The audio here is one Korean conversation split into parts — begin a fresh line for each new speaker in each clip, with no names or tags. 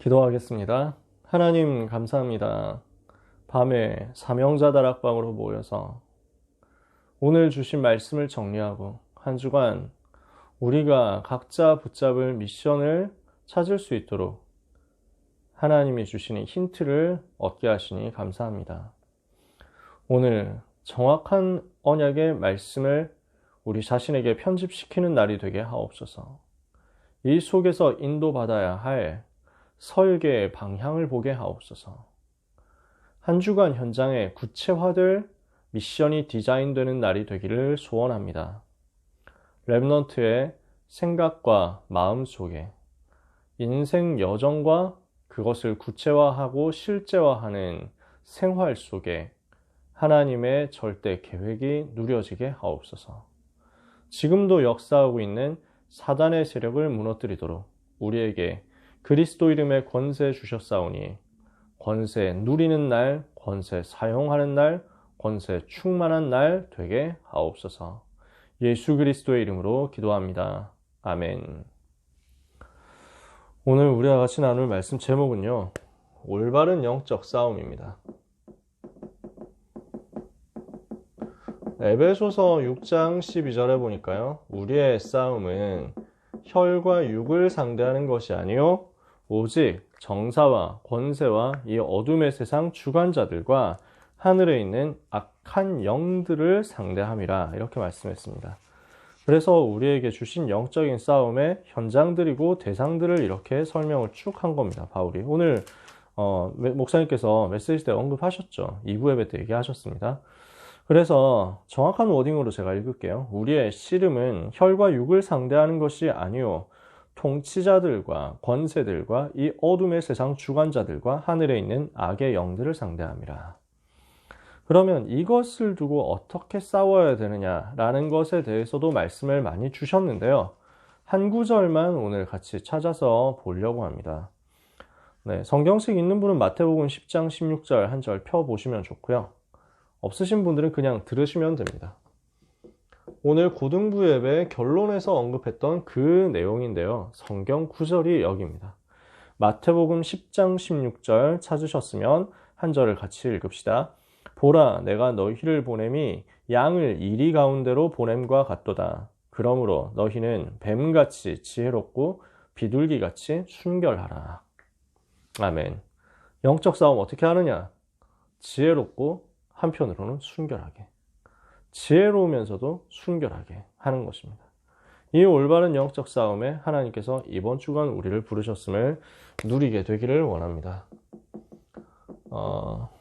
기도하겠습니다. 하나님 감사합니다. 밤에 사명자 다락방으로 모여서 오늘 주신 말씀을 정리하고 한 주간 우리가 각자 붙잡을 미션을 찾을 수 있도록 하나님이 주시는 힌트를 얻게 하시니 감사합니다. 오늘 정확한 언약의 말씀을 우리 자신에게 편집시키는 날이 되게 하옵소서. 이 속에서 인도받아야 할 설계의 방향을 보게 하옵소서. 한 주간 현장에 구체화될 미션이 디자인되는 날이 되기를 소원합니다. 렘넌트의 생각과 마음 속에 인생 여정과 그것을 구체화하고 실제화하는 생활 속에 하나님의 절대 계획이 누려지게 하옵소서. 지금도 역사하고 있는 사단의 세력을 무너뜨리도록 우리에게 그리스도 이름의 권세 주셨사오니 권세 누리는 날, 권세 사용하는 날, 권세 충만한 날 되게 하옵소서. 예수 그리스도의 이름으로 기도합니다. 아멘. 오늘 우리가 같이 나눌 말씀 제목은요, 올바른 영적 싸움입니다. 에베소서 6장 12절에 보니까요, 우리의 싸움은 혈과 육을 상대하는 것이 아니요 오직 정사와 권세와 이 어둠의 세상 주관자들과 하늘에 있는 악한 영들을 상대함이라, 이렇게 말씀했습니다. 그래서 우리에게 주신 영적인 싸움의 현장들이고 대상들을 이렇게 설명을 쭉 한 겁니다. 바울이 오늘 목사님께서 메시지 때 언급하셨죠. 2부 예배 때 얘기하셨습니다. 그래서 정확한 워딩으로 제가 읽을게요. 우리의 씨름은 혈과 육을 상대하는 것이 아니요 통치자들과 권세들과 이 어둠의 세상 주관자들과 하늘에 있는 악의 영들을 상대함이라. 그러면 이것을 두고 어떻게 싸워야 되느냐라는 것에 대해서도 말씀을 많이 주셨는데요. 한 구절만 오늘 같이 찾아서 보려고 합니다. 네, 성경책 있는 분은 마태복음 10장 16절 한 절 펴보시면 좋고요. 없으신 분들은 그냥 들으시면 됩니다. 오늘 고등부 예배 결론에서 언급했던 그 내용인데요. 성경 구절이 여기입니다. 마태복음 10장 16절 찾으셨으면 한 절을 같이 읽읍시다. 보라, 내가 너희를 보냄이 양을 이리 가운데로 보냄과 같도다. 그러므로 너희는 뱀같이 지혜롭고 비둘기같이 순결하라. 아멘. 영적 싸움 어떻게 하느냐? 지혜롭고 한편으로는 순결하게. 지혜로우면서도 순결하게 하는 것입니다. 이 올바른 영적 싸움에 하나님께서 이번 주간 우리를 부르셨음을 누리게 되기를 원합니다.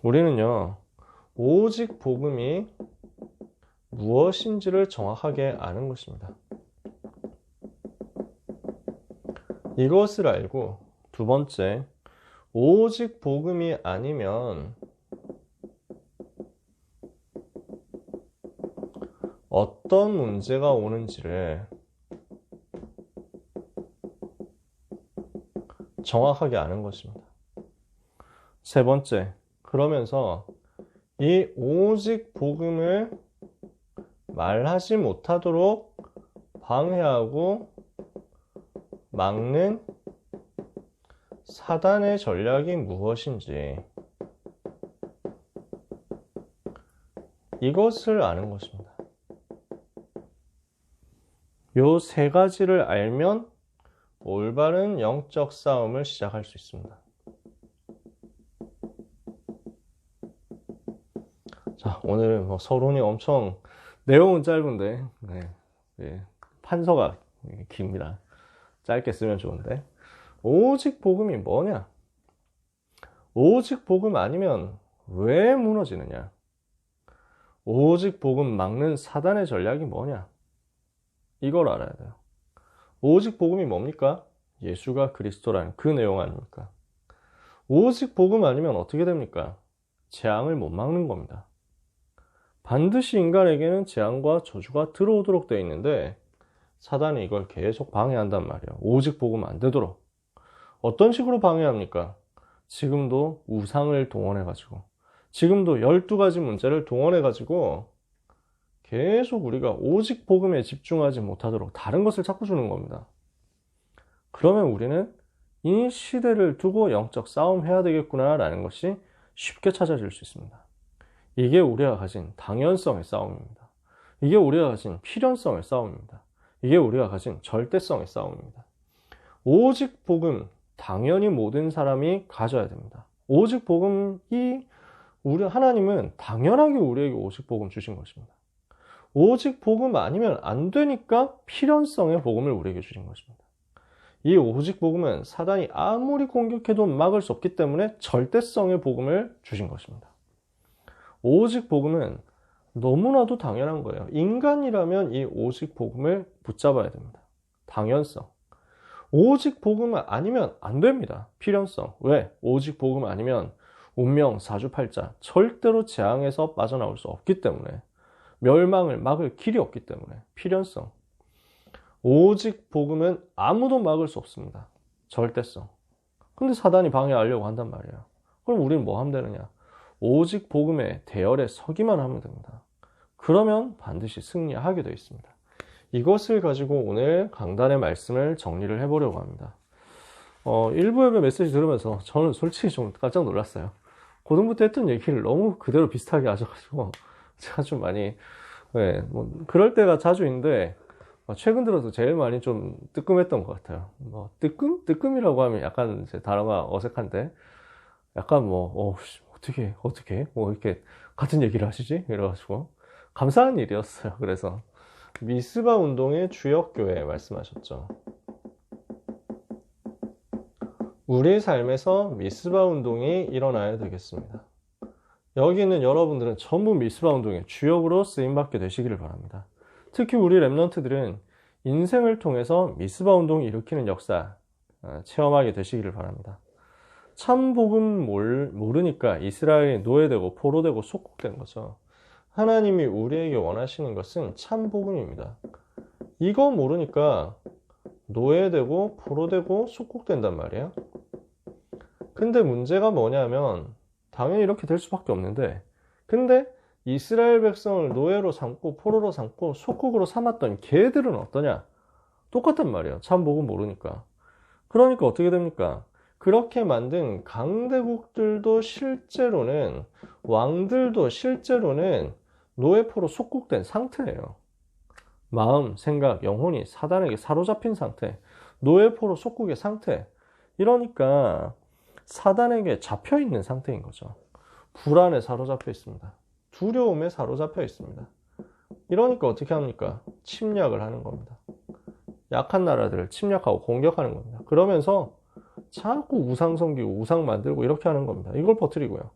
우리는요, 오직 복음이 무엇인지를 정확하게 아는 것입니다. 이것을 알고 두 번째, 오직 복음이 아니면 어떤 문제가 오는지를 정확하게 아는 것입니다. 세 번째, 그러면서 이 오직 복음을 말하지 못하도록 방해하고 막는 사단의 전략이 무엇인지 이것을 아는 것입니다. 요 세 가지를 알면 올바른 영적 싸움을 시작할 수 있습니다. 자, 오늘은 서론이 엄청 내용은 짧은데 판서가 깁니다. 짧게 쓰면 좋은데, 오직 복음이 뭐냐? 오직 복음 아니면 왜 무너지느냐? 오직 복음 막는 사단의 전략이 뭐냐? 이걸 알아야 돼요. 오직 복음이 뭡니까? 예수가 그리스도라는 그 내용 아닙니까? 오직 복음 아니면 어떻게 됩니까? 재앙을 못 막는 겁니다. 반드시 인간에게는 재앙과 저주가 들어오도록 되어 있는데 사단이 이걸 계속 방해한단 말이에요. 오직 복음 안 되도록. 어떤 식으로 방해합니까? 지금도 우상을 동원해가지고, 지금도 12가지 문제를 동원해가지고 계속 우리가 오직 복음에 집중하지 못하도록 다른 것을 자꾸 주는 겁니다. 그러면 우리는 이 시대를 두고 영적 싸움 해야 되겠구나라는 것이 쉽게 찾아질 수 있습니다. 이게 우리가 가진 당연성의 싸움입니다. 이게 우리가 가진 필연성의 싸움입니다. 이게 우리가 가진 절대성의 싸움입니다. 오직 복음, 당연히 모든 사람이 가져야 됩니다. 오직 복음이 하나님은 당연하게 우리에게 오직 복음 주신 것입니다. 오직 복음 아니면 안 되니까 필연성의 복음을 우리에게 주신 것입니다. 이 오직 복음은 사단이 아무리 공격해도 막을 수 없기 때문에 절대성의 복음을 주신 것입니다. 오직 복음은 너무나도 당연한 거예요. 인간이라면 이 오직 복음을 붙잡아야 됩니다. 당연성. 오직 복음 아니면 안 됩니다. 필연성. 왜? 오직 복음 아니면 운명, 사주팔자, 절대로 재앙에서 빠져나올 수 없기 때문에, 멸망을 막을 길이 없기 때문에, 필연성. 오직 복음은 아무도 막을 수 없습니다. 절대성. 근데 사단이 방해하려고 한단 말이에요. 그럼 우리는 뭐 하면 되느냐? 오직 복음의 대열에 서기만 하면 됩니다. 그러면 반드시 승리하게 되어 있습니다. 이것을 가지고 오늘 강단의 말씀을 정리를 해보려고 합니다. 1부 예배 메시지 들으면서 저는 솔직히 좀 깜짝 놀랐어요. 고등부 때 했던 얘기를 너무 그대로 비슷하게 하셔가지고 제가 좀 많이 뭐 그럴 때가 자주 있는데 최근 들어서 제일 많이 좀 뜨끔했던 것 같아요. 뜨끔이라고 하면 약간 제 단어가 어색한데 약간 어떻게 뭐 이렇게 같은 얘기를 하시지? 이래가지고 감사한 일이었어요. 그래서 미스바 운동의 주역교회 말씀하셨죠. 우리 삶에서 미스바 운동이 일어나야 되겠습니다. 여기 있는 여러분들은 전부 미스바 운동의 주역으로 쓰임받게 되시기를 바랍니다. 특히 우리 랩런트들은 인생을 통해서 미스바 운동을 일으키는 역사 체험하게 되시기를 바랍니다. 참 복음 모르니까 이스라엘이 노예되고 포로되고 속국된 거죠. 하나님이 우리에게 원하시는 것은 참 복음입니다. 이거 모르니까 노예되고 포로되고 속국된단 말이에요. 근데 문제가 뭐냐면 당연히 이렇게 될 수밖에 없는데, 근데 이스라엘 백성을 노예로 삼고 포로로 삼고 속국으로 삼았던 걔들은 어떠냐? 똑같단 말이에요. 참 복음 모르니까. 그러니까 어떻게 됩니까? 그렇게 만든 강대국들도 실제로는, 왕들도 실제로는 노예포로 속국된 상태예요. 마음, 생각, 영혼이 사단에게 사로잡힌 상태, 노예포로 속국의 상태. 이러니까 사단에게 잡혀 있는 상태인 거죠. 불안에 사로잡혀 있습니다. 두려움에 사로잡혀 있습니다. 이러니까 어떻게 합니까? 침략을 하는 겁니다. 약한 나라들을 침략하고 공격하는 겁니다. 그러면서 자꾸 우상 섬기고 우상 만들고 이렇게 하는 겁니다. 이걸 퍼뜨리고요.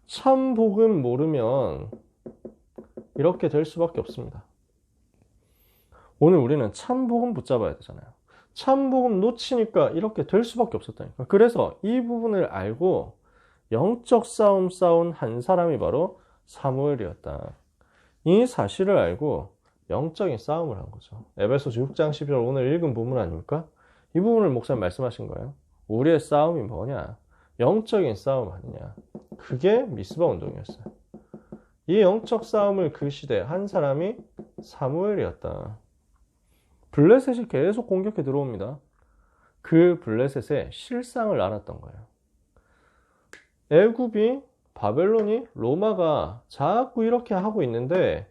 참 복음 모르면 이렇게 될 수밖에 없습니다. 오늘 우리는 참 복음 붙잡아야 되잖아요. 참 복음 놓치니까 이렇게 될 수밖에 없었다니까. 그래서 이 부분을 알고 영적 싸움 싸운 한 사람이 바로 사무엘이었다. 이 사실을 알고 영적인 싸움을 한 거죠. 에베소서 6장 12절 오늘 읽은 부분 아닙니까? 이 부분을 목사님 말씀하신 거예요. 우리의 싸움이 뭐냐? 영적인 싸움 아니냐? 그게 미스바 운동이었어요. 이 영적 싸움을 그 시대 한 사람이 사무엘이었다. 블레셋이 계속 공격해 들어옵니다. 그 블레셋의 실상을 알았던 거예요. 애굽이, 바벨론이, 로마가 자꾸 이렇게 하고 있는데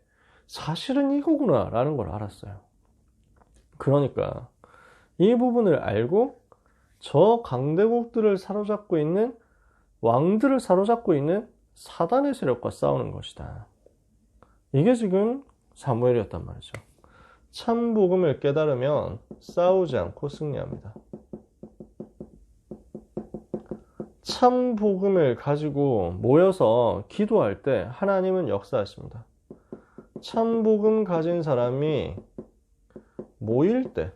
사실은 이거구나 라는 걸 알았어요. 그러니까 이 부분을 알고 저 강대국들을 사로잡고 있는, 왕들을 사로잡고 있는 사단의 세력과 싸우는 것이다. 이게 지금 사무엘이었단 말이죠. 참 복음을 깨달으면 싸우지 않고 승리합니다. 참 복음을 가지고 모여서 기도할 때 하나님은 역사하십니다. 참 복음 가진 사람이 모일 때,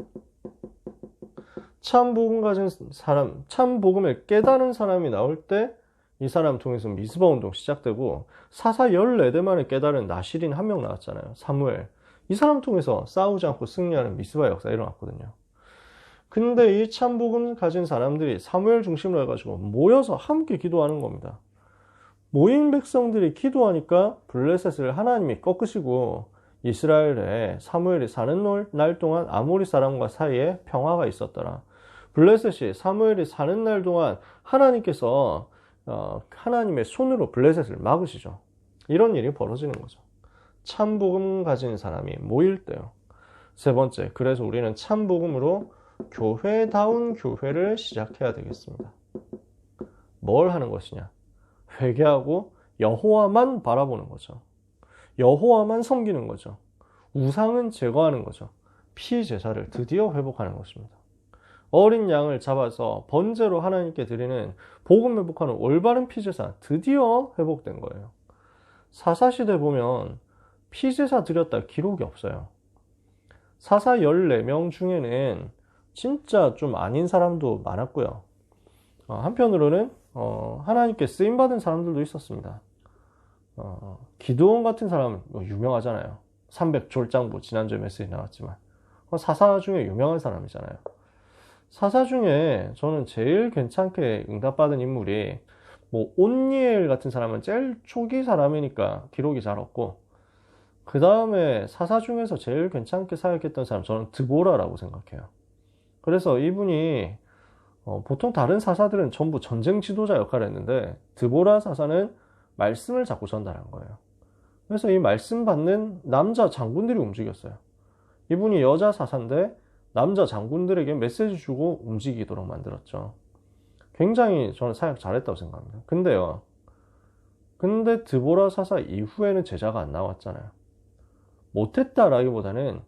참 복음 가진 사람, 참 복음을 깨달은 사람이 나올 때 이 사람 통해서 미스바 운동 시작되고 사사 14대 만에 깨달은 나실인 한 명 나왔잖아요. 사무엘. 이 사람 통해서 싸우지 않고 승리하는 미스바 역사가 일어났거든요. 근데 이 참 복음 가진 사람들이 사무엘 중심으로 해가지고 모여서 함께 기도하는 겁니다. 모인 백성들이 기도하니까 블레셋을 하나님이 꺾으시고 이스라엘에 사무엘이 사는 날 동안 아모리 사람과 사이에 평화가 있었더라. 블레셋이 사무엘이 사는 날 동안 하나님께서 하나님의 손으로 블레셋을 막으시죠. 이런 일이 벌어지는 거죠. 참 복음 가진 사람이 모일 때요. 세 번째, 그래서 우리는 참 복음으로 교회다운 교회를 시작해야 되겠습니다. 뭘 하는 것이냐? 회개하고 여호와만 바라보는 거죠. 여호와만 섬기는 거죠. 우상은 제거하는 거죠. 피제사를 드디어 회복하는 것입니다. 어린 양을 잡아서 번제로 하나님께 드리는 복음 회복하는 올바른 피제사 드디어 회복된 거예요. 사사시대 보면 피제사 드렸다 기록이 없어요. 사사 14명 중에는 진짜 좀 아닌 사람도 많았고요. 한편으로는 하나님께 쓰임받은 사람들도 있었습니다. 기드온 같은 사람은 유명하잖아요. 300졸장부 지난주에 메시지 나왔지만 사사 중에 유명한 사람이잖아요. 사사 중에 저는 제일 괜찮게 응답받은 인물이 온니엘 같은 사람은 제일 초기 사람이니까 기록이 잘 없고, 그 다음에 사사 중에서 제일 괜찮게 사역했던 사람 저는 드보라라고 생각해요. 그래서 이분이 보통 다른 사사들은 전부 전쟁 지도자 역할을 했는데 드보라 사사는 말씀을 자꾸 전달한 거예요. 그래서 이 말씀 받는 남자 장군들이 움직였어요. 이분이 여자 사사인데 남자 장군들에게 메시지 주고 움직이도록 만들었죠. 굉장히 저는 사역 잘했다고 생각합니다. 근데 드보라 사사 이후에는 제자가 안 나왔잖아요. 못했다라기보다는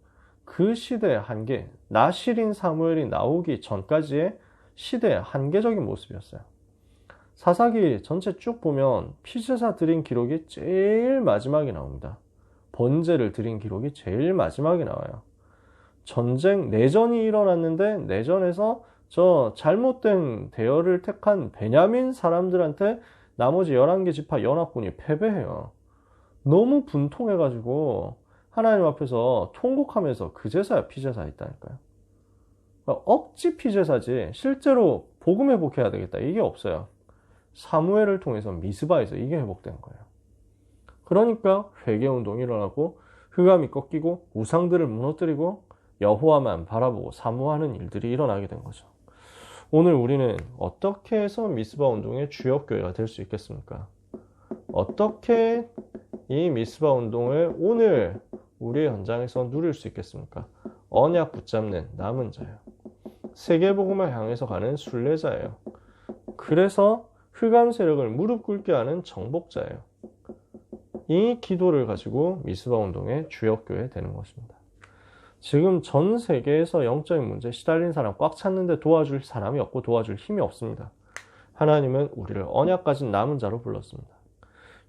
그 시대의 한계, 나실인 사무엘이 나오기 전까지의 시대의 한계적인 모습이었어요. 사사기 전체 쭉 보면 피제사 드린 기록이 제일 마지막에 나옵니다. 번제를 드린 기록이 제일 마지막에 나와요. 내전이 일어났는데 내전에서 저 잘못된 대열을 택한 베냐민 사람들한테 나머지 11개 지파 연합군이 패배해요. 너무 분통해가지고 하나님 앞에서 통곡하면서 그 제사야 피제사 했다니까요. 억지 피제사지 실제로 복음 회복해야 되겠다 이게 없어요. 사무엘을 통해서 미스바에서 이게 회복된 거예요. 그러니까 회개운동이 일어나고 흑암이 꺾이고 우상들을 무너뜨리고 여호와만 바라보고 사모하는 일들이 일어나게 된 거죠. 오늘 우리는 어떻게 해서 미스바 운동의 주역교회가 될 수 있겠습니까? 어떻게 이 미스바 운동을 오늘 우리의 현장에서 누릴 수 있겠습니까? 언약 붙잡는 남은 자예요. 세계복음을 향해서 가는 순례자예요. 그래서 흑암 세력을 무릎 꿇게 하는 정복자예요. 이 기도를 가지고 미스바 운동의 주역교회 되는 것입니다. 지금 전 세계에서 영적인 문제에 시달린 사람 꽉 찼는데 도와줄 사람이 없고 도와줄 힘이 없습니다. 하나님은 우리를 언약 가진 남은 자로 불렀습니다.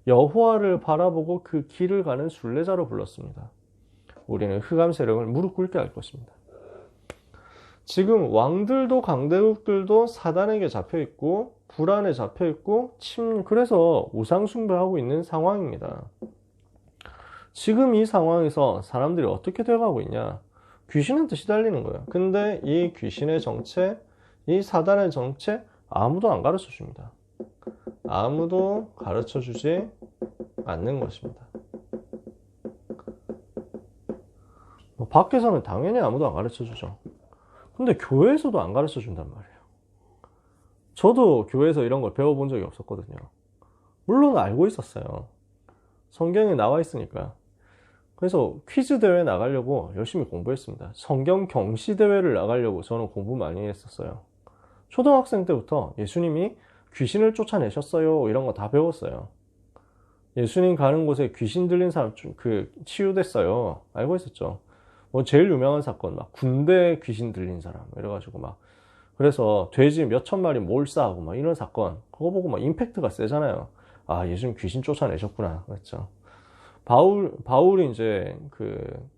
여호와를 바라보고 그 길을 가는 순례자로 불렀습니다. 우리는 흑암 세력을 무릎 꿇게 할 것입니다. 지금 왕들도 강대국들도 사단에게 잡혀있고 불안에 잡혀있고 그래서 우상숭배하고 있는 상황입니다. 지금 이 상황에서 사람들이 어떻게 돼가고 있냐? 귀신한테 시달리는 거예요. 근데 이 귀신의 정체, 이 사단의 정체 아무도 안 가르쳐 줍니다. 아무도 가르쳐 주지 않는 것입니다. 밖에서는 당연히 아무도 안 가르쳐 주죠. 근데 교회에서도 안 가르쳐 준단 말이에요. 저도 교회에서 이런 걸 배워본 적이 없었거든요. 물론 알고 있었어요. 성경에 나와 있으니까. 그래서 퀴즈 대회 나가려고 열심히 공부했습니다. 성경 경시 대회를 나가려고 저는 공부 많이 했었어요. 초등학생 때부터 예수님이 귀신을 쫓아내셨어요 이런 거 다 배웠어요. 예수님 가는 곳에 귀신 들린 사람 치유됐어요. 알고 있었죠. 제일 유명한 사건 군대 귀신 들린 사람 이래가지고 그래서 돼지 몇천 마리 몰사하고 이런 사건 그거 보고 임팩트가 세잖아요. 아, 예수님 귀신 쫓아내셨구나 그랬죠. 바울이 이제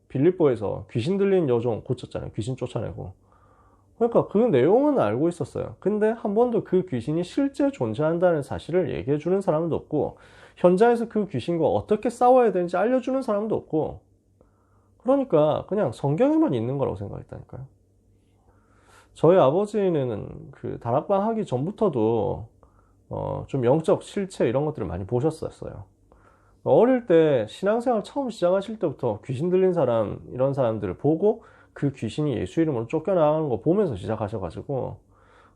빌립보에서 귀신 들린 여종 고쳤잖아요. 귀신 쫓아내고. 그러니까 그 내용은 알고 있었어요. 근데 한 번도 그 귀신이 실제 존재한다는 사실을 얘기해 주는 사람도 없고, 현장에서 그 귀신과 어떻게 싸워야 되는지 알려주는 사람도 없고, 그러니까 그냥 성경에만 있는 거라고 생각했다니까요. 저희 아버지는 다락방 하기 전부터도 좀 영적 실체 이런 것들을 많이 보셨었어요. 어릴 때 신앙생활 처음 시작하실 때부터 귀신 들린 사람 이런 사람들을 보고 그 귀신이 예수 이름으로 쫓겨나가는 거 보면서 시작하셔가지고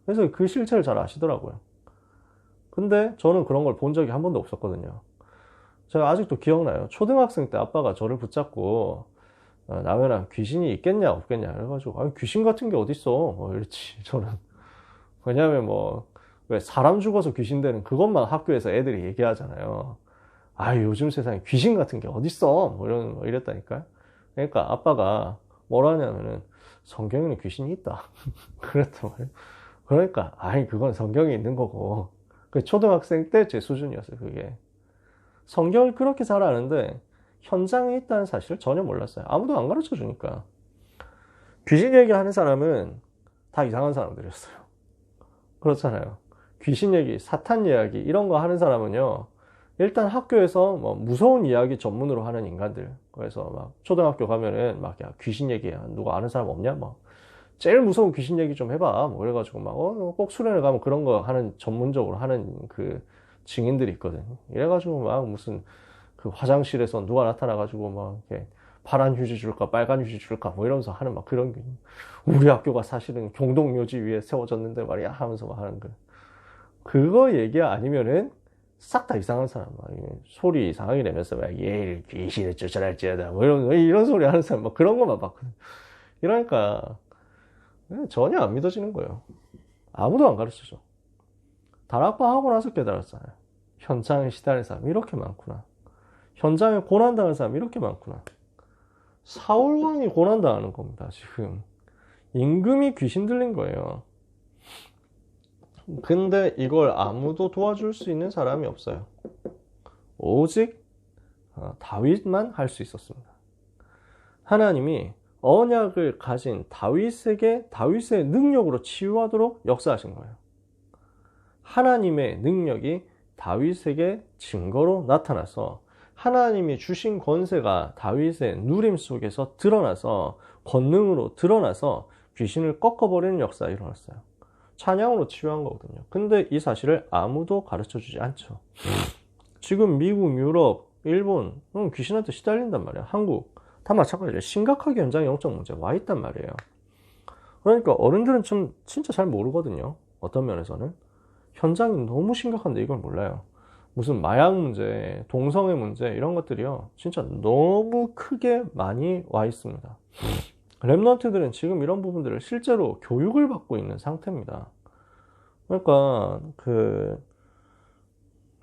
그래서 그 실체를 잘 아시더라고요. 근데 저는 그런 걸 본 적이 한 번도 없었거든요. 제가 아직도 기억나요. 초등학생 때 아빠가 저를 붙잡고 나연아 귀신이 있겠냐 없겠냐 그래가지고 아니 귀신 같은 게 어딨어 뭐 이랬지 저는. 왜냐하면 뭐 왜 사람 죽어서 귀신 되는 그것만 학교에서 애들이 얘기하잖아요. 아 요즘 세상에 귀신 같은 게 어딨어 뭐 이랬다니까요. 그러니까 아빠가 뭐라 하냐면은 성경에는 귀신이 있다 그랬단 말이에요. 그러니까 아니 그건 성경에 있는 거고. 그 초등학생 때 제 수준이었어요. 그게 성경을 그렇게 잘 아는데 현장에 있다는 사실을 전혀 몰랐어요. 아무도 안 가르쳐 주니까. 귀신 얘기하는 사람은 다 이상한 사람들이었어요. 그렇잖아요. 귀신 얘기, 사탄 이야기 이런 거 하는 사람은요, 일단 학교에서 뭐 무서운 이야기 전문으로 하는 인간들. 그래서 막 초등학교 가면은 막 야, 귀신 얘기 누가 아는 사람 없냐? 뭐 제일 무서운 귀신 얘기 좀 해봐. 뭐 그래가지고 막 꼭 수련회 가면 그런 거 하는 전문적으로 하는 그 증인들이 있거든. 이래가지고 막 무슨 그 화장실에서 누가 나타나가지고 막 이렇게 파란 휴지 줄까 빨간 휴지 줄까 뭐 이러면서 하는 막 그런 게 우리 학교가 사실은 경동묘지 위에 세워졌는데 말이야 하면서 막 하는 거. 그거 얘기 아니면은 싹 다 이상한 사람 막 소리 이상하게 내면서 막 얘를 귀신을 쫓아날지어다 뭐 이런 소리 하는 사람 막 그런 것만 봤거든. 이러니까 전혀 안 믿어지는 거예요. 아무도 안 가르쳐줘. 다락방 하고 나서 깨달았잖아요. 현장에 시달린 사람 이렇게 많구나. 현장에 고난당한 사람 이렇게 많구나. 사울왕이 고난당하는 겁니다. 지금 임금이 귀신 들린 거예요. 근데 이걸 아무도 도와줄 수 있는 사람이 없어요. 오직 다윗만 할 수 있었습니다. 하나님이 언약을 가진 다윗에게 다윗의 능력으로 치유하도록 역사하신 거예요. 하나님의 능력이 다윗에게 증거로 나타나서 하나님이 주신 권세가 다윗의 누림 속에서 드러나서 권능으로 드러나서 귀신을 꺾어버리는 역사가 일어났어요. 찬양으로 치유한 거거든요. 근데 이 사실을 아무도 가르쳐주지 않죠. 지금 미국, 유럽, 일본 귀신한테 시달린단 말이야. 한국 다 마찬가지예요. 심각하게 현장에 영적 문제 와 있단 말이에요. 그러니까 어른들은 좀 진짜 잘 모르거든요. 어떤 면에서는 현장이 너무 심각한데 이걸 몰라요. 무슨 마약 문제, 동성애 문제 이런 것들이요 진짜 너무 크게 많이 와 있습니다. 랩런트들은 지금 이런 부분들을 실제로 교육을 받고 있는 상태입니다. 그러니까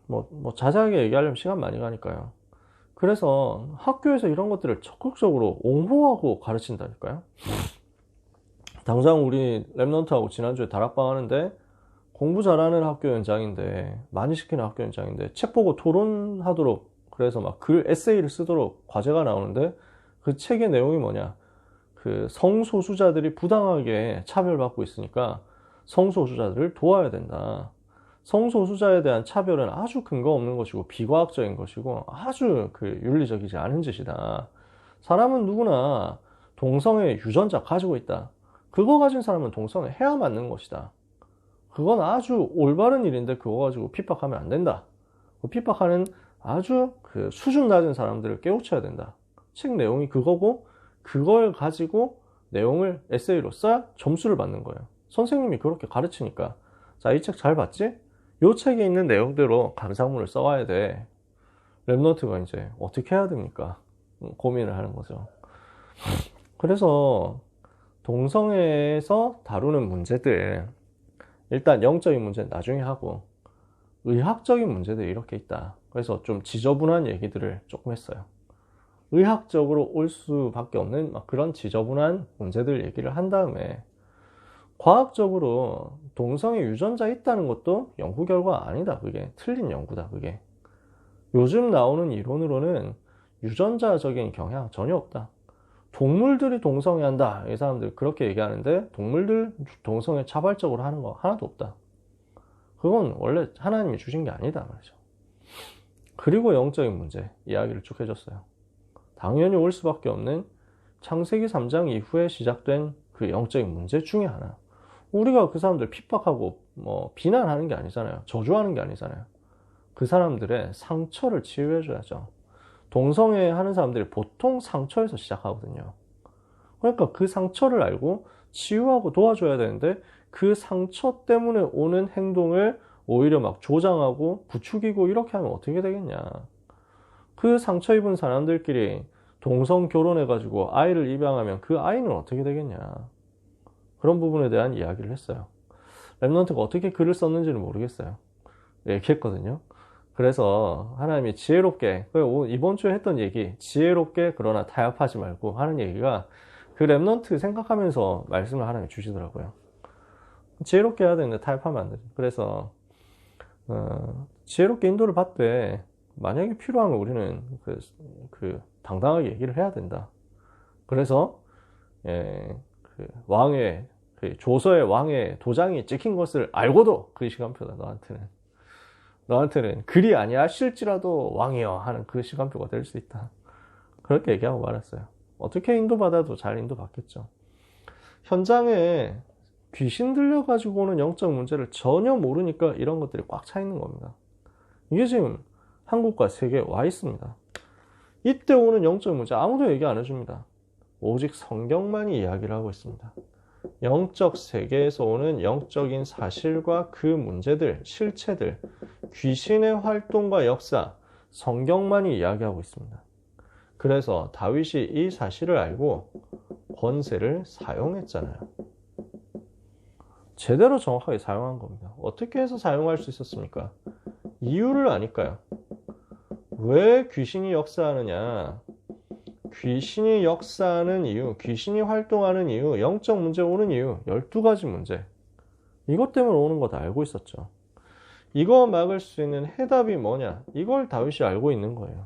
뭐 자세하게 얘기하려면 시간 많이 가니까요. 그래서 학교에서 이런 것들을 적극적으로 옹호하고 가르친다니까요. 당장 우리 랩런트하고 지난주에 다락방 하는데 공부 잘하는 학교 연장인데 많이 시키는 학교 연장인데 책 보고 토론하도록 그래서 막 글 에세이를 쓰도록 과제가 나오는데 그 책의 내용이 뭐냐, 그 성소수자들이 부당하게 차별받고 있으니까 성소수자들을 도와야 된다. 성소수자에 대한 차별은 아주 근거 없는 것이고 비과학적인 것이고 아주 윤리적이지 않은 짓이다. 사람은 누구나 동성애 유전자 가지고 있다. 그거 가진 사람은 동성애 해야 맞는 것이다. 그건 아주 올바른 일인데 그거 가지고 핍박하면 안 된다. 핍박하는 아주 수준 낮은 사람들을 깨우쳐야 된다. 책 내용이 그거고 그걸 가지고 내용을 에세이로 써야 점수를 받는 거예요. 선생님이 그렇게 가르치니까 자, 이 책 잘 봤지? 이 책에 있는 내용대로 감상문을 써와야 돼. 랩너트가 이제 어떻게 해야 됩니까? 고민을 하는 거죠. 그래서 동성애에서 다루는 문제들 일단 영적인 문제는 나중에 하고 의학적인 문제들이 이렇게 있다. 그래서 좀 지저분한 얘기들을 조금 했어요. 의학적으로 올 수밖에 없는 그런 지저분한 문제들 얘기를 한 다음에 과학적으로 동성애 유전자 있다는 것도 연구 결과 아니다. 그게 틀린 연구다. 그게 요즘 나오는 이론으로는 유전자적인 경향 전혀 없다. 동물들이 동성애한다. 이 사람들 그렇게 얘기하는데 동물들 동성애 자발적으로 하는 거 하나도 없다. 그건 원래 하나님이 주신 게 아니다 말이죠. 그리고 영적인 문제 이야기를 쭉 해줬어요. 당연히 올 수밖에 없는 창세기 3장 이후에 시작된 그 영적인 문제 중에 하나. 우리가 그 사람들 핍박하고 비난하는 게 아니잖아요. 저주하는 게 아니잖아요. 그 사람들의 상처를 치유해줘야죠. 동성애 하는 사람들이 보통 상처에서 시작하거든요. 그러니까 그 상처를 알고 치유하고 도와줘야 되는데 그 상처 때문에 오는 행동을 오히려 막 조장하고 부추기고 이렇게 하면 어떻게 되겠냐. 그 상처 입은 사람들끼리 동성 결혼해가지고 아이를 입양하면 그 아이는 어떻게 되겠냐. 그런 부분에 대한 이야기를 했어요. 랩넌트가 어떻게 글을 썼는지는 모르겠어요. 얘기했거든요. 그래서 하나님이 지혜롭게, 이번 주에 했던 얘기, 지혜롭게 그러나 타협하지 말고 하는 얘기가 그 랩넌트 생각하면서 말씀을 하나님이 주시더라고요. 지혜롭게 해야 되는데 타협하면 안 되죠. 그래서 지혜롭게 인도를 받되 만약에 필요하면 우리는 당당하게 얘기를 해야 된다. 그래서 왕의 조서의 왕의 도장이 찍힌 것을 알고도 그 시간표다. 너한테는 글이 아니하실지라도 왕이여 하는 그 시간표가 될 수 있다. 그렇게 얘기하고 말았어요. 어떻게 인도받아도 잘 인도받겠죠. 현장에 귀신 들려가지고 오는 영적 문제를 전혀 모르니까 이런 것들이 꽉 차 있는 겁니다. 이게 지금 한국과 세계에 와 있습니다. 이때 오는 영적 문제 아무도 얘기 안 해줍니다. 오직 성경만이 이야기를 하고 있습니다. 영적 세계에서 오는 영적인 사실과 그 문제들, 실체들, 귀신의 활동과 역사, 성경만이 이야기하고 있습니다. 그래서 다윗이 이 사실을 알고 권세를 사용했잖아요. 제대로 정확하게 사용한 겁니다. 어떻게 해서 사용할 수 있었습니까? 이유를 아니까요. 왜 귀신이 역사하느냐? 귀신이 역사하는 이유, 귀신이 활동하는 이유, 영적 문제 오는 이유, 12가지 문제. 이것 때문에 오는 거 다 알고 있었죠. 이거 막을 수 있는 해답이 뭐냐? 이걸 다윗이 알고 있는 거예요.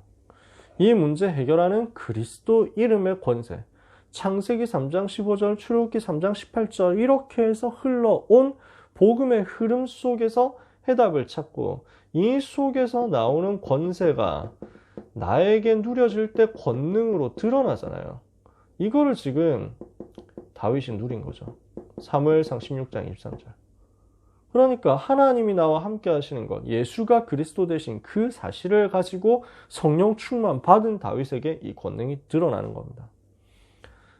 이 문제 해결하는 그리스도 이름의 권세. 창세기 3장 15절, 출애굽기 3장 18절 이렇게 해서 흘러온 복음의 흐름 속에서 해답을 찾고 이 속에서 나오는 권세가 나에게 누려질 때 권능으로 드러나잖아요. 이거를 지금 다윗이 누린 거죠. 사무엘상 16장 23절. 그러니까 하나님이 나와 함께 하시는 것, 예수가 그리스도 되신 그 사실을 가지고 성령 충만 받은 다윗에게 이 권능이 드러나는 겁니다.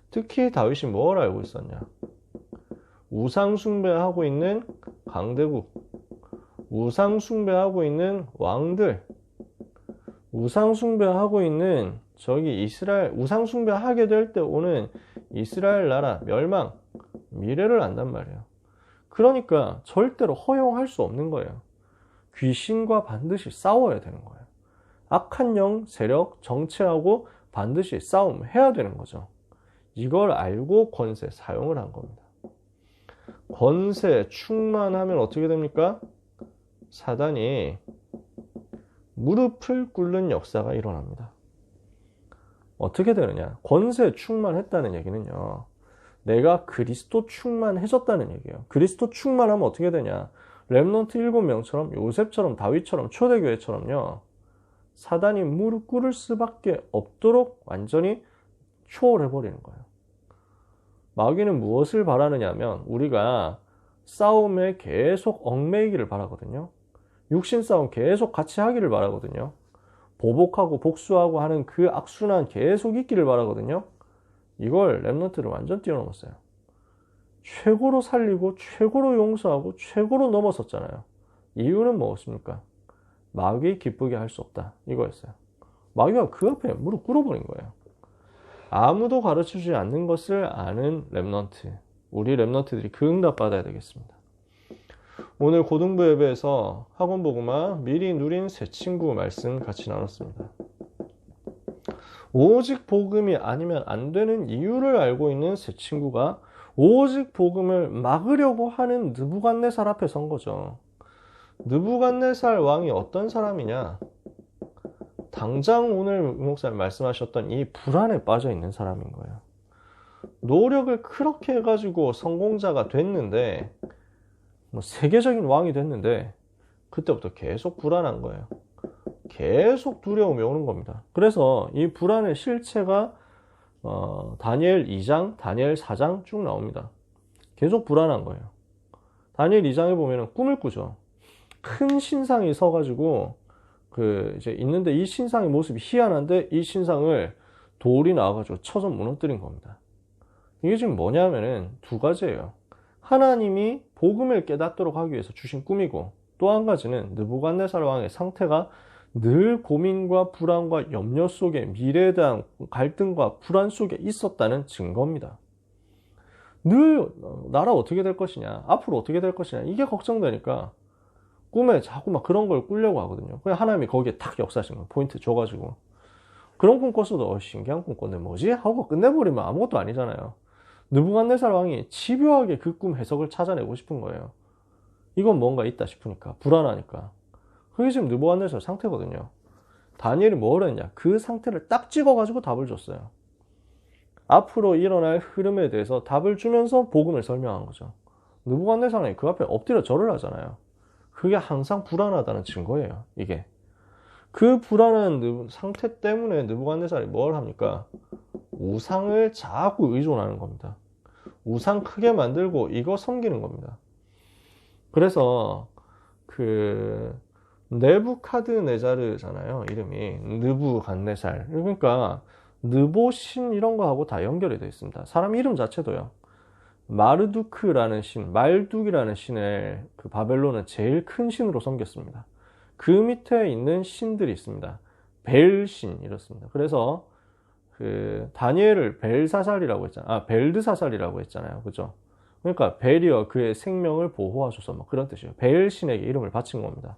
특히 다윗이 뭘 알고 있었냐? 우상 숭배하고 있는 강대국, 우상 숭배하고 있는 왕들, 우상 숭배하고 있는 이스라엘, 우상 숭배하게 될 때 오는 이스라엘 나라 멸망, 미래를 안단 말이에요. 그러니까 절대로 허용할 수 없는 거예요. 귀신과 반드시 싸워야 되는 거예요. 악한 영, 세력, 정체하고 반드시 싸움해야 되는 거죠. 이걸 알고 권세 사용을 한 겁니다. 권세 충만하면 어떻게 됩니까? 사단이 무릎을 꿇는 역사가 일어납니다. 어떻게 되느냐? 권세 충만했다는 얘기는요. 내가 그리스도 충만해졌다는 얘기예요. 그리스도 충만하면 어떻게 되냐? 렘넌트 7명처럼 요셉처럼 다윗처럼 초대교회처럼요. 사단이 무릎 꿇을 수밖에 없도록 완전히 초월해버리는 거예요. 마귀는 무엇을 바라느냐면 우리가 싸움에 계속 얽매이기를 바라거든요. 육신 싸움 계속 같이 하기를 바라거든요. 보복하고 복수하고 하는 그 악순환 계속 있기를 바라거든요. 이걸 렘넌트를 완전 뛰어넘었어요. 최고로 살리고 최고로 용서하고 최고로 넘어섰잖아요. 이유는 무엇입니까? 마귀 기쁘게 할 수 없다. 이거였어요. 마귀가 그 앞에 무릎 꿇어버린 거예요. 아무도 가르쳐주지 않는 것을 아는 렘넌트. 우리 렘넌트들이 그 응답 받아야 되겠습니다. 오늘 고등부 예배에서 학원복음화 미리 누린 새 친구 말씀 같이 나눴습니다. 오직 복음이 아니면 안 되는 이유를 알고 있는 새 친구가 오직 복음을 막으려고 하는 느부갓네살 앞에 선 거죠. 느부갓네살 왕이 어떤 사람이냐? 당장 오늘 목사님 말씀하셨던 이 불안에 빠져 있는 사람인 거예요. 노력을 그렇게 해가지고 성공자가 됐는데 세계적인 왕이 됐는데 그때부터 계속 불안한 거예요. 계속 두려움이 오는 겁니다. 그래서 이 불안의 실체가 다니엘 2장, 다니엘 4장 쭉 나옵니다. 계속 불안한 거예요. 다니엘 2장에 보면 꿈을 꾸죠. 큰 신상이 서가지고 이제 있는데 이 신상의 모습이 희한한데 이 신상을 돌이 나와가지고 쳐서 무너뜨린 겁니다. 이게 지금 뭐냐면은 두 가지예요. 하나님이 복음을 깨닫도록 하기 위해서 주신 꿈이고, 또 한 가지는 느부갓네살 왕의 상태가 늘 고민과 불안과 염려 속에 미래에 대한 갈등과 불안 속에 있었다는 증거입니다. 늘 나라 어떻게 될 것이냐, 앞으로 어떻게 될 것이냐, 이게 걱정되니까 꿈에 자꾸 막 그런 걸 꾸려고 하거든요. 그냥 하나님이 거기에 탁 역사하신 거예요. 포인트 줘가지고. 그런 꿈 꿨어도 신기한 꿈 꿨네, 뭐지? 하고 끝내버리면 아무것도 아니잖아요. 느부갓네살 왕이 집요하게 그 꿈 해석을 찾아내고 싶은 거예요. 이건 뭔가 있다 싶으니까, 불안하니까. 그게 지금 느부갓네살 상태거든요. 다니엘이 뭘 했냐? 그 상태를 딱 찍어가지고 답을 줬어요. 앞으로 일어날 흐름에 대해서 답을 주면서 복음을 설명한 거죠. 느부갓네살이 그 앞에 엎드려 절을 하잖아요. 그게 항상 불안하다는 증거예요. 이게. 그 불안한 상태 때문에 느부갓네살이 뭘 합니까? 우상을 자꾸 의존하는 겁니다. 우상 크게 만들고 이거 섬기는 겁니다. 그래서 그 네부카드네자르잖아요. 이름이 느부갓네살. 그러니까 느보신 이런 거하고 다 연결이 되어 있습니다. 사람 이름 자체도요. 마르두크라는 신, 말둑이라는 신을 그 바벨론은 제일 큰 신으로 섬겼습니다. 그 밑에 있는 신들이 있습니다. 벨신 이렇습니다. 그래서 그 다니엘을 벨사살이라고 했잖아요. 벨드사살이라고 했잖아요. 그죠? 그러니까 벨이여 그의 생명을 보호하소서 뭐 그런 뜻이에요. 벨신에게 이름을 바친 겁니다.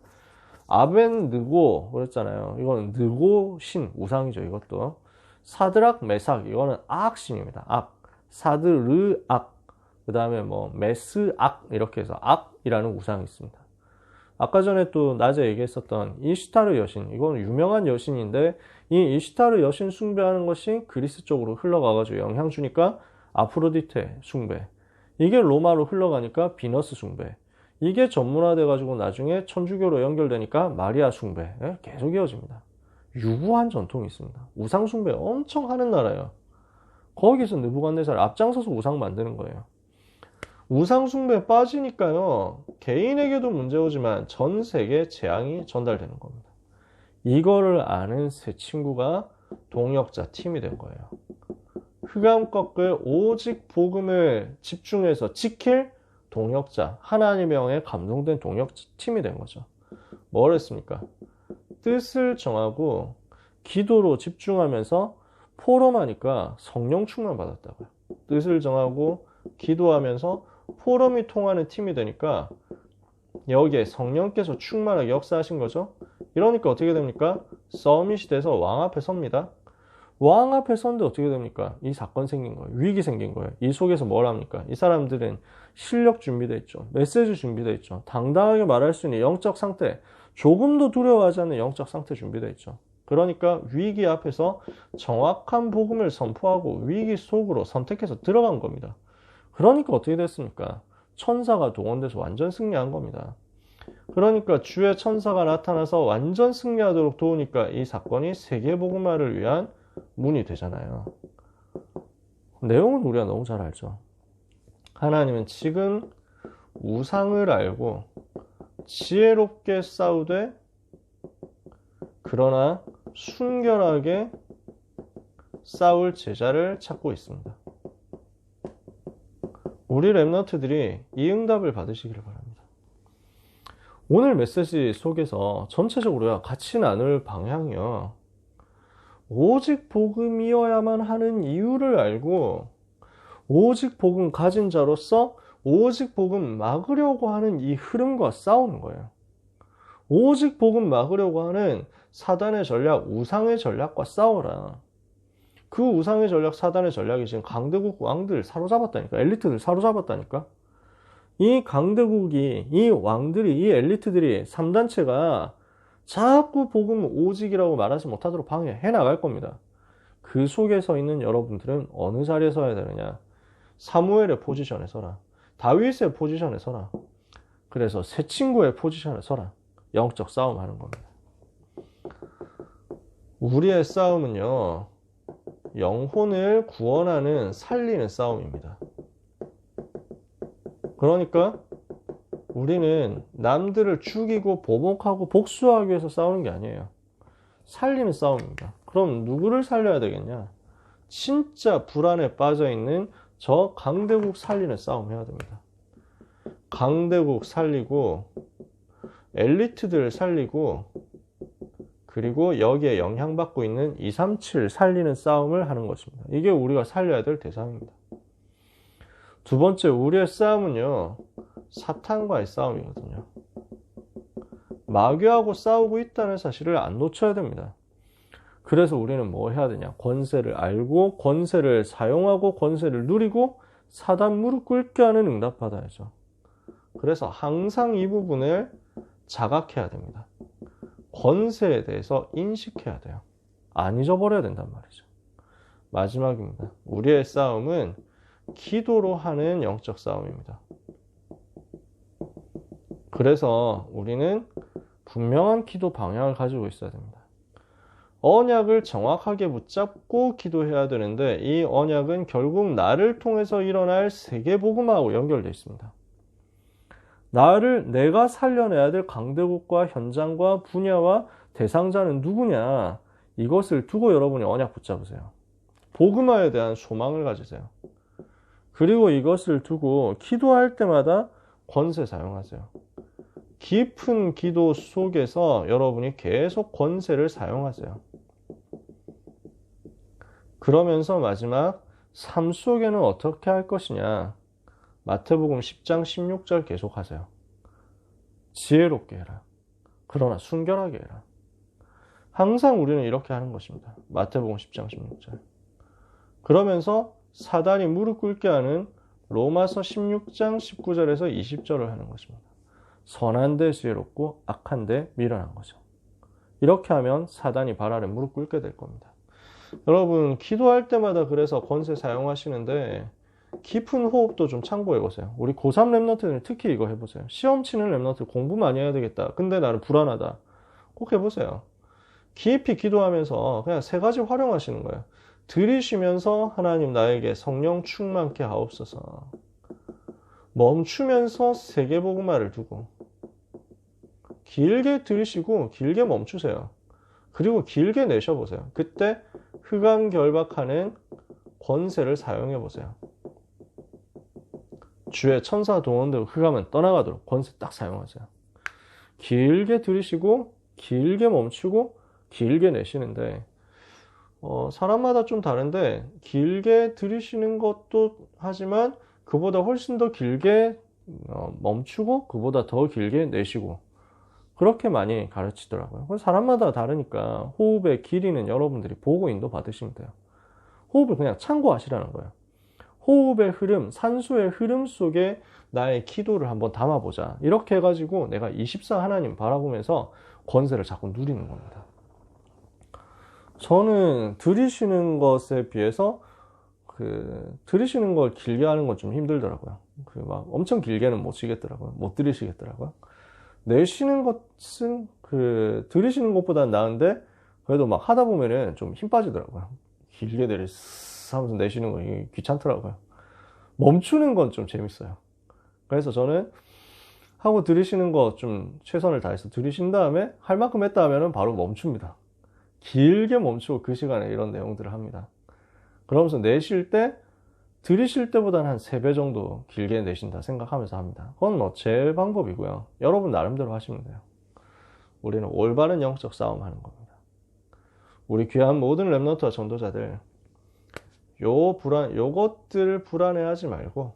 아벤느고 그랬잖아요. 이거는 느고 신 우상이죠. 이것도 사드락 메삭 이거는 악신입니다. 악 사드르악 그 다음에 뭐 메스악 이렇게 해서 악이라는 우상이 있습니다. 아까 전에 또 낮에 얘기했었던 이슈타르 여신 이건 유명한 여신인데 이 이슈타르 여신 숭배하는 것이 그리스 쪽으로 흘러가가지고 영향 주니까 아프로디테 숭배 이게 로마로 흘러가니까 비너스 숭배 이게 전문화돼가지고 나중에 천주교로 연결되니까 마리아 숭배 계속 이어집니다. 유구한 전통이 있습니다. 우상 숭배 엄청 하는 나라예요. 거기서 느부갓네살 앞장서서 우상 만드는 거예요. 우상 숭배에 빠지니까요. 개인에게도 문제 오지만 전 세계에 재앙이 전달되는 겁니다. 이거를 아는 세 친구가 동역자 팀이 된 거예요. 흑암 꺾을 오직 복음을 집중해서 지킬 동역자, 하나님의 영에 감동된 동역자 팀이 된 거죠. 뭘 했습니까? 뜻을 정하고 기도로 집중하면서 포럼하니까 성령 충만 받았다고요. 뜻을 정하고 기도하면서 포럼이 통하는 팀이 되니까 여기에 성령께서 충만하게 역사하신 거죠. 이러니까 어떻게 됩니까? 서밋이 돼서 왕 앞에 섭니다. 왕 앞에 섰는데 어떻게 됩니까? 이 사건 생긴 거예요. 위기 생긴 거예요. 이 속에서 뭘 합니까? 이 사람들은 실력 준비되어 있죠. 메시지 준비되어 있죠. 당당하게 말할 수 있는 영적 상태, 조금도 두려워하지 않는 영적 상태 준비되어 있죠. 그러니까 위기 앞에서 정확한 복음을 선포하고 위기 속으로 선택해서 들어간 겁니다. 그러니까 어떻게 됐습니까? 천사가 동원돼서 완전 승리한 겁니다. 그러니까 주의 천사가 나타나서 완전 승리하도록 도우니까 이 사건이 세계복음화를 위한 문이 되잖아요. 내용은 우리가 너무 잘 알죠. 하나님은 지금 우상을 알고 지혜롭게 싸우되 그러나 순결하게 싸울 제자를 찾고 있습니다. 우리 랩런트들이 이 응답을 받으시기를 바랍니다. 오늘 메시지 속에서 전체적으로 같이 나눌 방향이요. 오직 복음이어야만 하는 이유를 알고 오직 복음 가진 자로서 오직 복음 막으려고 하는 이 흐름과 싸우는 거예요. 오직 복음 막으려고 하는 사단의 전략, 우상의 전략과 싸워라. 그 우상의 전략, 사단의 전략이 지금 강대국 왕들 사로잡았다니까. 엘리트들 사로잡았다니까. 이 강대국이, 이 왕들이, 이 엘리트들이 3단체가 자꾸 복음 오직이라고 말하지 못하도록 방해해 나갈 겁니다. 그 속에 서 있는 여러분들은 어느 자리에 서야 되느냐? 사무엘의 포지션에 서라. 다윗의 포지션에 서라. 그래서 새 친구의 포지션에 서라. 영적 싸움 하는 겁니다. 우리의 싸움은요, 영혼을 구원하는, 살리는 싸움입니다. 그러니까 우리는 남들을 죽이고 보복하고 복수하기 위해서 싸우는 게 아니에요. 살리는 싸움입니다. 그럼 누구를 살려야 되겠냐? 진짜 불안에 빠져있는 저 강대국 살리는 싸움 해야 됩니다. 강대국 살리고 엘리트들 살리고 그리고 여기에 영향받고 있는 237 살리는 싸움을 하는 것입니다. 이게 우리가 살려야 될 대상입니다. 두 번째, 우리의 싸움은요, 사탄과의 싸움이거든요. 마귀하고 싸우고 있다는 사실을 안 놓쳐야 됩니다. 그래서 우리는 뭐 해야 되냐? 권세를 알고 권세를 사용하고 권세를 누리고 사단 무릎 꿇게 하는 응답받아야죠. 그래서 항상 이 부분을 자각해야 됩니다. 권세에 대해서 인식해야 돼요. 안 잊어버려야 된단 말이죠. 마지막입니다. 우리의 싸움은 기도로 하는 영적 싸움입니다. 그래서 우리는 분명한 기도 방향을 가지고 있어야 됩니다. 언약을 정확하게 붙잡고 기도해야 되는데 이 언약은 결국 나를 통해서 일어날 세계복음하고 연결되어 있습니다. 내가 살려내야 될 강대국과 현장과 분야와 대상자는 누구냐? 이것을 두고 여러분이 언약 붙잡으세요. 복음화에 대한 소망을 가지세요. 그리고 이것을 두고 기도할 때마다 권세 사용하세요. 깊은 기도 속에서 여러분이 계속 권세를 사용하세요. 그러면서 마지막 삶 속에는 어떻게 할 것이냐? 마태복음 10장 16절 계속 하세요. 지혜롭게 해라. 그러나 순결하게 해라. 항상 우리는 이렇게 하는 것입니다. 마태복음 10장 16절. 그러면서 사단이 무릎 꿇게 하는 로마서 16장 19절에서 20절을 하는 것입니다. 선한데 지혜롭고 악한데 미련한 거죠. 이렇게 하면 사단이 발 아래 무릎 꿇게 될 겁니다. 여러분 기도할 때마다 그래서 권세 사용하시는데 깊은 호흡도 좀 참고해 보세요. 우리 고3 랩런트들 특히 이거 해보세요. 시험 치는 랩런트 공부 많이 해야 되겠다. 근데 나는 불안하다. 꼭 해보세요. 깊이 기도하면서 그냥 세 가지 활용하시는 거예요. 들이쉬면서 하나님 나에게 성령 충만케 하옵소서. 멈추면서 세계복음화를 두고 길게 들이쉬고 길게 멈추세요. 그리고 길게 내쉬어보세요. 그때 흑암결박하는 권세를 사용해보세요. 주의 천사 동원되고 흑암은 떠나가도록 권세 딱 사용하세요. 길게 들이쉬고 길게 멈추고 길게 내쉬는데 사람마다 좀 다른데 길게 들이쉬는 것도 하지만 그보다 훨씬 더 길게 멈추고 그보다 더 길게 내쉬고 그렇게 많이 가르치더라고요. 사람마다 다르니까 호흡의 길이는 여러분들이 보고 인도 받으시면 돼요. 호흡을 그냥 참고하시라는 거예요. 호흡의 흐름, 산소의 흐름 속에 나의 기도를 한번 담아보자. 이렇게 해가지고 내가 24 하나님 바라보면서 권세를 자꾸 누리는 겁니다. 저는 들이쉬는 것에 비해서 들이쉬는 걸 길게 하는 건 좀 힘들더라고요. 막 엄청 길게는 못 쉬겠더라고요. 못 들이쉬겠더라고요. 내쉬는 것은 들이쉬는 것보다는 나은데 그래도 막 하다 보면은 좀 힘 빠지더라고요. 길게 하면서 내쉬는 거 귀찮더라고요. 멈추는 건 좀 재밌어요. 그래서 저는 하고 들이쉬는 거 좀 최선을 다해서 들이쉰 다음에 할 만큼 했다 하면은 바로 멈춥니다. 길게 멈추고 그 시간에 이런 내용들을 합니다. 그러면서 내쉴 때 들이쉴 때보다는 한 3배 정도 길게 내쉰다 생각하면서 합니다. 그건 뭐 제 방법이고요. 여러분 나름대로 하시면 돼요. 우리는 올바른 영적 싸움 하는 겁니다. 우리 귀한 모든 랩런트와 전도자들 요것들 불안해하지 말고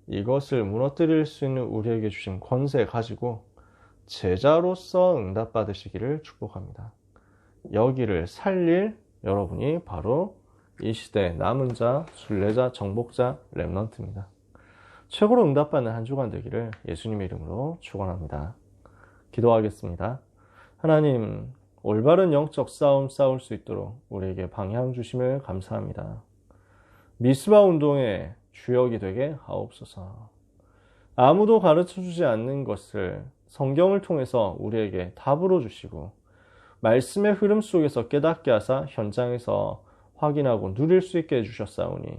이것을 무너뜨릴 수 있는 우리에게 주신 권세 가지고 제자로서 응답받으시기를 축복합니다. 여기를 살릴 여러분이 바로 이 시대의 남은 자, 순례자, 정복자, 랩런트입니다. 최고로 응답받는 한 주간 되기를 예수님의 이름으로 축원합니다. 기도하겠습니다. 하나님, 올바른 영적 싸움 싸울 수 있도록 우리에게 방향 주심을 감사합니다. 미스바 운동의 주역이 되게 하옵소서. 아무도 가르쳐주지 않는 것을 성경을 통해서 우리에게 답으로 주시고 말씀의 흐름 속에서 깨닫게 하사 현장에서 확인하고 누릴 수 있게 해주셨사오니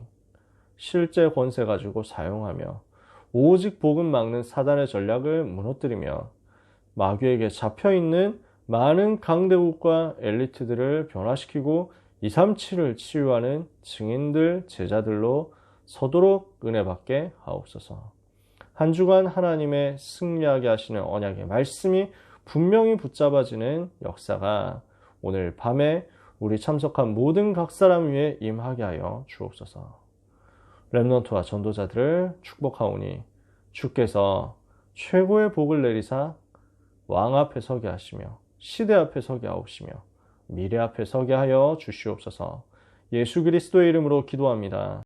실제 권세 가지고 사용하며 오직 복음 막는 사단의 전략을 무너뜨리며 마귀에게 잡혀있는 많은 강대국과 엘리트들을 변화시키고 237을 치유하는 증인들, 제자들로 서도록 은혜 받게 하옵소서. 한 주간 하나님의 승리하게 하시는 언약의 말씀이 분명히 붙잡아지는 역사가 오늘 밤에 우리 참석한 모든 각 사람 위에 임하게 하여 주옵소서. 렘넌트와 전도자들을 축복하오니 주께서 최고의 복을 내리사 왕 앞에 서게 하시며 시대 앞에 서게 하옵시며 미래 앞에 서게 하여 주시옵소서. 예수 그리스도의 이름으로 기도합니다.